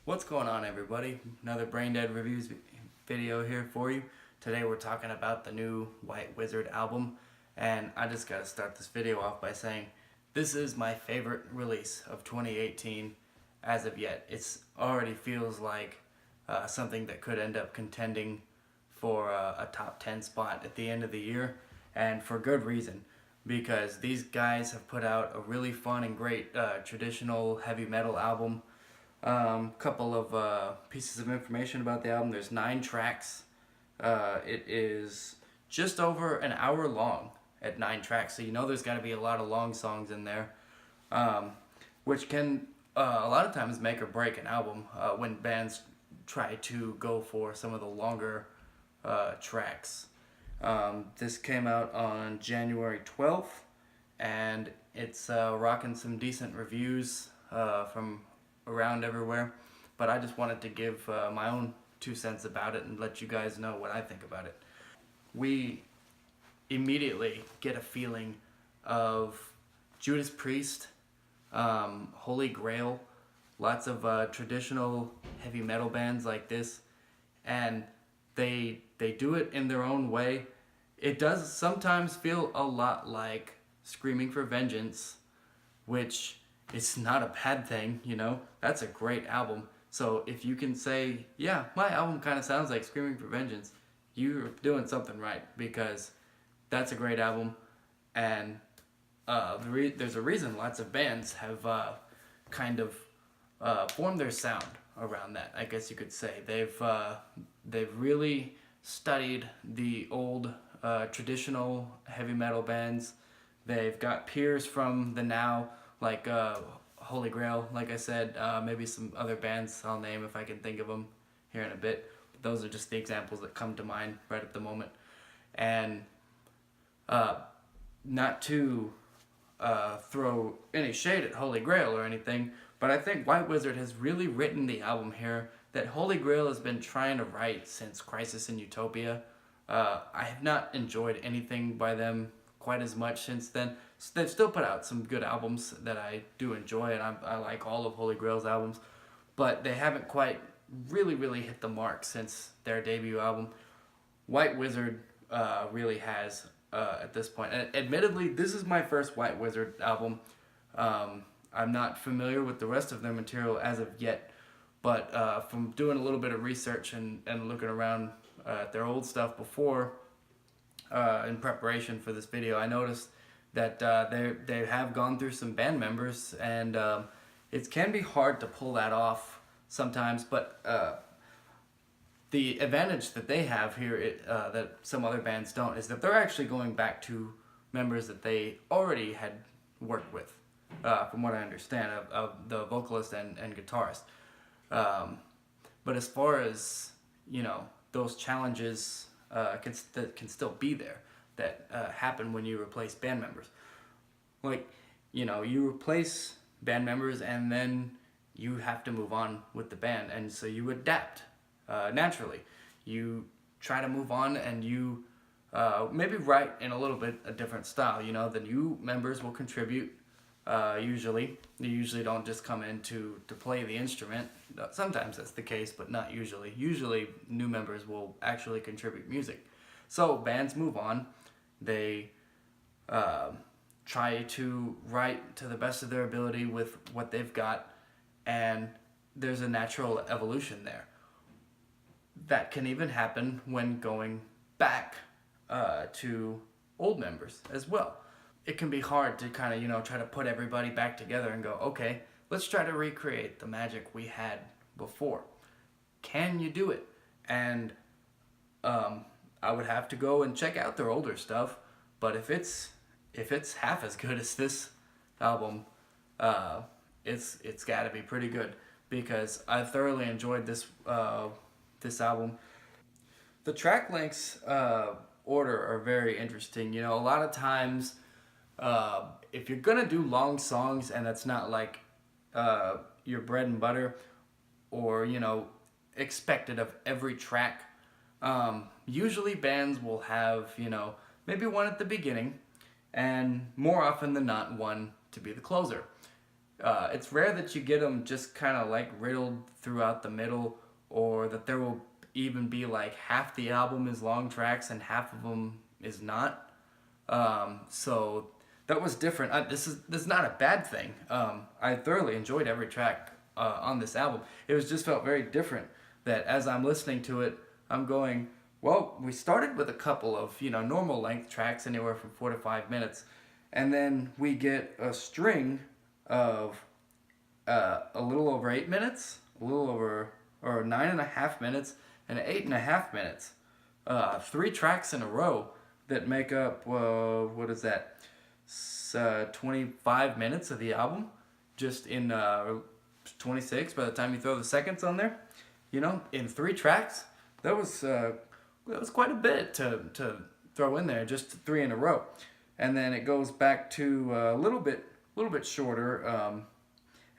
What's going on, everybody? Another Brain Dead Reviews video here for you. Today we're talking about the new White Wizzard album, and I just gotta start this video off by saying this is my favorite release of 2018 as of yet. It's already feels like something that could end up contending for a top 10 spot at the end of the year, and for good reason, because these guys have put out a really fun and great traditional heavy metal album. Couple of pieces of information about the album. There's 9 tracks. It is just over an hour long at 9 tracks, so you know there's got to be a lot of long songs in there, which can a lot of times make or break an album when bands try to go for some of the longer tracks. This came out on January 12th, and it's rocking some decent reviews from around everywhere, but I just wanted to give my own 2 cents about it and let you guys know what I think about it. We immediately get a feeling of Judas Priest, Holy Grail, lots of traditional heavy metal bands like this, and they do it in their own way. It does sometimes feel a lot like Screaming for Vengeance, which it's not a bad thing, you know. That's a great album. So if you can say, yeah, my album kind of sounds like Screaming for Vengeance, you're doing something right, because that's a great album. And there's a reason lots of bands have kind of formed their sound around that, I guess you could say. They've really studied the old traditional heavy metal bands. They've got peers from the now, like Holy Grail, like I said, maybe some other bands I'll name if I can think of them here in a bit. But those are just the examples that come to mind right at the moment. And not to throw any shade at Holy Grail or anything, but I think White Wizzard has really written the album here that Holy Grail has been trying to write since Crisis in Utopia. I have not enjoyed anything by them quite as much since then. They've still put out some good albums that I do enjoy, and I like all of Holy Grail's albums, but they haven't quite really hit the mark since their debut album. White Wizzard really has at this point. And admittedly, this is my first White Wizzard album. I'm not familiar with the rest of their material as of yet, but from doing a little bit of research and looking around at their old stuff before, in preparation for this video, I noticed that they have gone through some band members, and it can be hard to pull that off sometimes, but the advantage that they have here that some other bands don't is that they're actually going back to members that they already had worked with, from what I understand, of the vocalist and guitarist. But as far as, you know, those challenges can still be there that happen when you replace band members. Like, you know, you replace band members and then you have to move on with the band, and so you adapt naturally. You try to move on, and you maybe write in a little bit a different style. You know, the new members will contribute. Usually, they usually don't just come in to play the instrument. Sometimes that's the case, but not usually. Usually, new members will actually contribute music. So bands move on. They try to write to the best of their ability with what they've got, and there's a natural evolution there. That can even happen when going back to old members as well. It can be hard to kind of, you know, try to put everybody back together and go, okay, let's try to recreate the magic we had before. Can you do it? And I would have to go and check out their older stuff, but if it's half as good as this album, it's got to be pretty good, because I thoroughly enjoyed this album. The track lengths order are very interesting. You know, a lot of times, if you're gonna do long songs and that's not like your bread and butter, or, you know, expected of every track, usually bands will have, you know, maybe one at the beginning, and more often than not one to be the closer. It's rare that you get them just kind of like riddled throughout the middle, or that there will even be like half the album is long tracks and half of them is not. So that was different. This is not a bad thing. I thoroughly enjoyed every track on this album. It was just felt very different. That as I'm listening to it, I'm going, well, we started with a couple of normal length tracks, anywhere from 4 to 5 minutes, and then we get a string of a little over 8 minutes, a little over or 9.5 minutes, and 8.5 minutes. 3 tracks in a row that make up, what is that, 25 minutes of the album, just in 26 by the time you throw the seconds on there. In 3 tracks, that was quite a bit to throw in there, just 3 in a row. And then it goes back to a little bit shorter,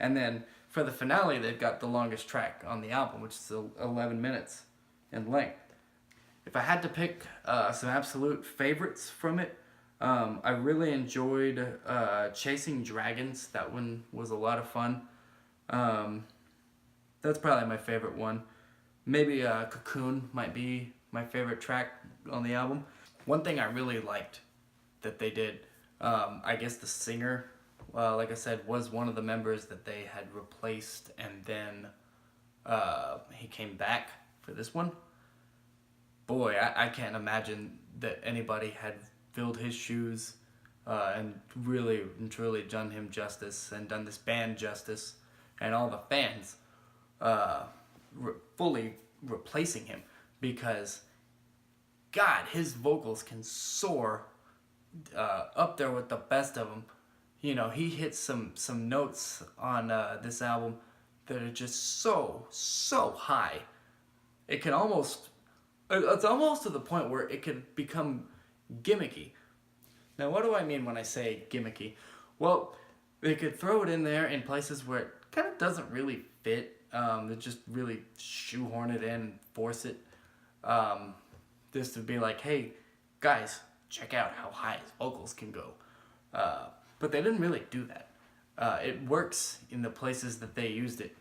and then for the finale, they've got the longest track on the album, which is 11 minutes in length. If I had to pick some absolute favorites from it, I really enjoyed Chasing Dragons. That one was a lot of fun. That's probably my favorite one. Maybe Cocoon might be my favorite track on the album. One thing I really liked that they did, I guess the singer, like I said, was one of the members that they had replaced, and then he came back for this one. Boy, I can't imagine that anybody had filled his shoes and really and truly done him justice and done this band justice, and all the fans fully replacing him, because God, his vocals can soar up there with the best of them. He hits some notes on this album that are just so high. It's almost to the point where it could become gimmicky. Now, what do I mean when I say gimmicky? Well, they could throw it in there in places where it kind of doesn't really fit. They just really shoehorn it in and force it. Just to be like, hey, guys, check out how high his vocals can go. But they didn't really do that. It works in the places that they used it.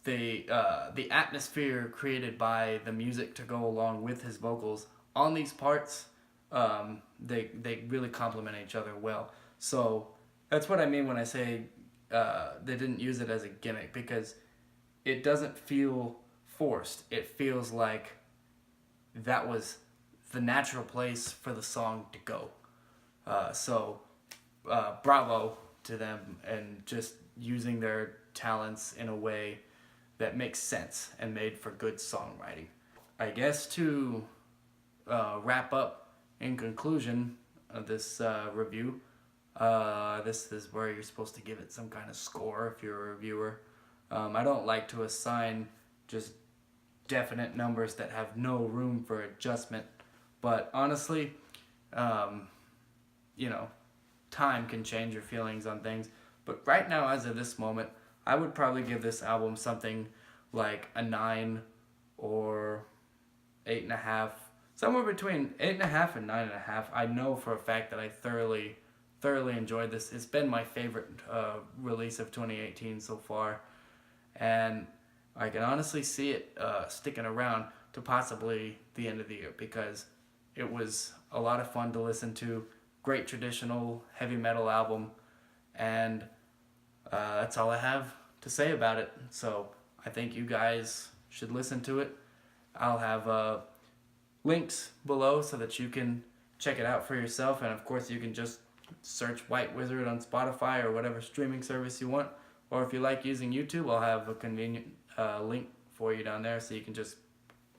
The atmosphere created by the music to go along with his vocals on these parts, they really complement each other well. So that's what I mean when I say they didn't use it as a gimmick, because it doesn't feel forced. It feels like that was the natural place for the song to go. So bravo to them, and just using their talents in a way that makes sense and made for good songwriting. I guess to wrap up in conclusion of this review, this is where you're supposed to give it some kind of score if you're a reviewer. I don't like to assign just definite numbers that have no room for adjustment, but honestly, time can change your feelings on things. But right now, as of this moment, I would probably give this album something like a 9 or 8.5, somewhere between 8.5 and 9.5. I know for a fact that I thoroughly enjoyed this. It's been my favorite release of 2018 so far, and I can honestly see it sticking around to possibly the end of the year, because it was a lot of fun to listen to. Great traditional heavy metal album, and that's all I have to say about it. So I think you guys should listen to it. I'll have links below so that you can check it out for yourself, and of course you can just search White Wizzard on Spotify or whatever streaming service you want, or if you like using YouTube, I'll have a convenient link for you down there, so you can just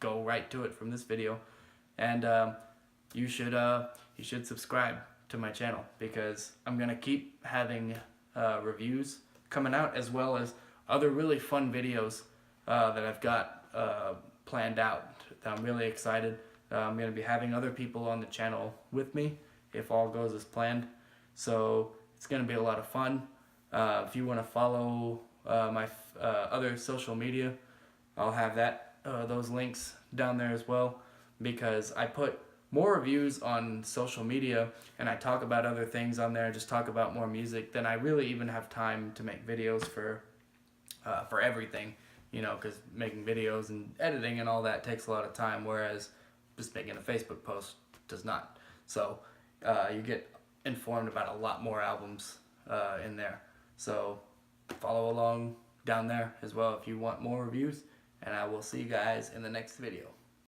go right to it from this video. And you should subscribe to my channel, because I'm gonna keep having reviews coming out, as well as other really fun videos that I've got planned out. I'm really excited. I'm gonna be having other people on the channel with me if all goes as planned. So it's gonna be a lot of fun. If you want to follow my other social media, I'll have those links down there as well, because I put more reviews on social media and I talk about other things on there, just talk about more music, then I really even have time to make videos for everything, you know, because making videos and editing and all that takes a lot of time, whereas just making a Facebook post does not. So you get informed about a lot more albums in there. So follow along down there as well if you want more reviews, and I will see you guys in the next video.